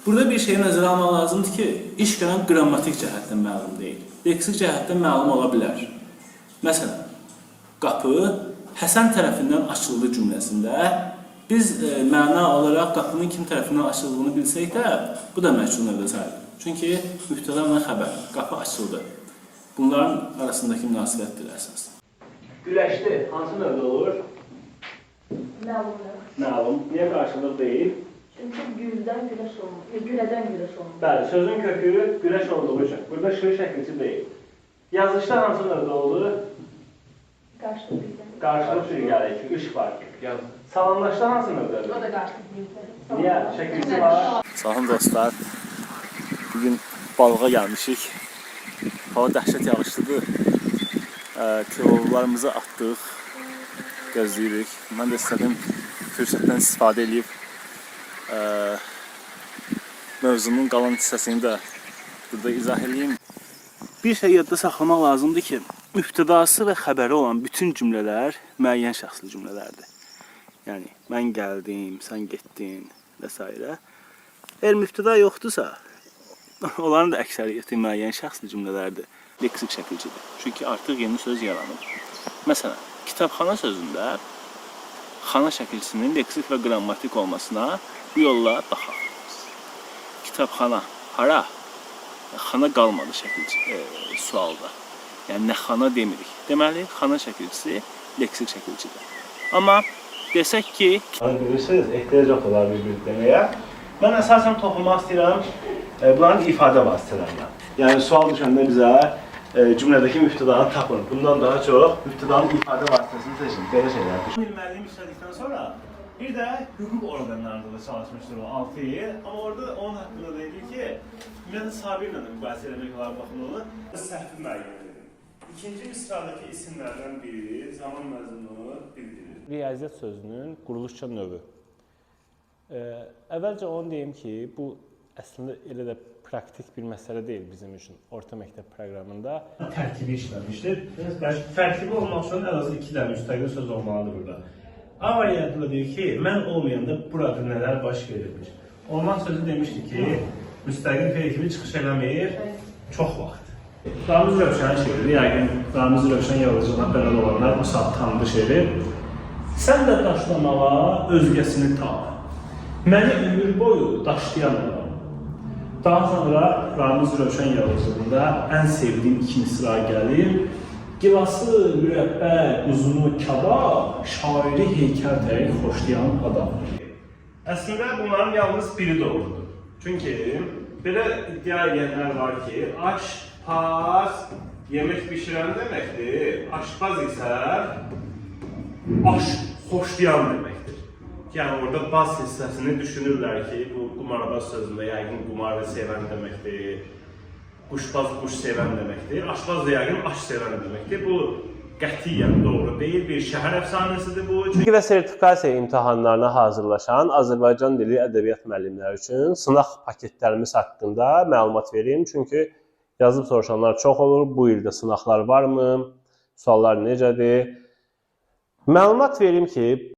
Burada bir şey nəzərə almaq lazımdır ki, iş görən qrammatik cəhətdən məlum deyil. Leksik cəhətdən məlum ola bilər. Məsələn, qapı Həsən tərəfindən açıldı cümləsində biz məna olaraq qapının kim tərəfindən açıldığını bilsək də, bu da məchul növdə sayılır. Çünki mübtəda və xəbər, qapı açıldı. Bunların arasındakı münasibətdir əsas. Güləşdi hansı növdə olur? Məlumdur. Məlum. Niyə qarşılıq deyil? Çünki güldən güləş olunur. Gülədən güləş olunur. Bəli, sözün kökü güləş olduğu üçün. Burada şır şəkilçi deyil. Yazışda hansı növdə olur? Qarşılıq birdən. Qarşılıq sürgəli ki, iş var. Salamlaşda hansı növdədir? O da qarşılıq birdən. Niyə? Şəkilçi var. Salam dostlar. Bugün balığa gəlmişik. Hava dəhşət yağışlıdır. Tilovlarımızı atdıq. Gözləyirik. Mən də istədim fürsətdən istifadə edib mövzunun qalan hissəsini də burada izah edeyim. Bir şey yadda saxlamaq lazımdır ki, mübtədası və xəbəri olan bütün cümlələr müəyyən şəxsli cümlələrdir. Yəni, mən gəldim, sən getdin və s. Əgər mübtəda yoxdursa, onların da əksəriyyəti müəyyən şəxsli cümlələrdir. Leksik şəkilcidir. Çünki artıq yeni söz yaranır. Məsələn, kitabxana sözündə xana şəkilçisinin leksik və qrammatik olmasına bu yolla baxaq. Kitabxana hara? Xana qalmadı sualda. Yəni, nə xana demirik. Deməli, xana şəkilçisi leksik şəkilcidir. Amma desək ki... Bilirsiniz, ehtiyac yoxdur bir deməyə. Mən əsasən toxunmaq istəyirəm bunların ifadə vasitələrinə. Yəni, sual düşəndə bizə cümlədəki mübtədanı tapın. Bundan daha çox mübtədanın ifadə vasitəsini seçin. Belə şeylərdir. Müəllim işlədikdən sonra bir də hüquq orqanlarında da çalışmışdır o 6 il. Amma orada onun haqqında deyildi ki, ümumiyyətlə Sabirlə də müqayisə eləmək olar baxımını səhvi müəyyən edir. İkinci misradakı isimlərdən biri zaman məzmununu bildirir. Riyaziyyat sözünün quruluşça növü. Əvvəlcə onu deyim ki, bu əslində elə də praktik bir məsələ deyil bizim üçün orta məktəb proqramında. Tərkibi işlənmişdir. Tərkibi olmaq üçün ən azı 2 dənə müstəqil söz olmalıdır burada. A variantında deyir ki, mən olmayanda burada nələr baş verilmiş. Olmaq sözü demişdi ki, müstəqil fe'l kimi çıxış eləməyir çox vaxt. Ramiz Rövşən şeiri, yəqin Ramiz Rövşən yaradıcılığına bələd olanlar bu saat tanıdı şeiri. Sən də daşlamağa özgəsini tap. Məni ömür boyu daşlayan adam. Daha sonra Ramiz Rövşən yaradıcılığında ən sevdiyim 2 misra gəlir. Gilası, mürəbbə, quzunu, kabab, şairi heykəl tərik xoşlayan adam. Əslində bunların yalnız biri doğrudur. Çünki belə iddia edənlər var ki, aşpaz yemək bişirən deməkdir, aşpaz isə aş xoşlayan deməkdir. Yəni orada baz hissəsini düşünürlər ki, bu qumarbaz sözündə yəqin qumarı sevən deməkdir. Quşbaz quş sevən deməkdir, aşpaz da yəqin aş sevən deməkdir. Bu qətiyyən doğru deyil, bir şəhər əfsanəsidir bu. Bilgi və sertifikasiya imtahanlarına hazırlaşan Azərbaycan dili ədəbiyyat müəllimləri üçün sınaq paketlərimiz haqqında məlumat verim. Çünki yazıb soruşanlar çox olur, bu ildə sınaqlar varmı, suallar necədir? Məlumat verim ki,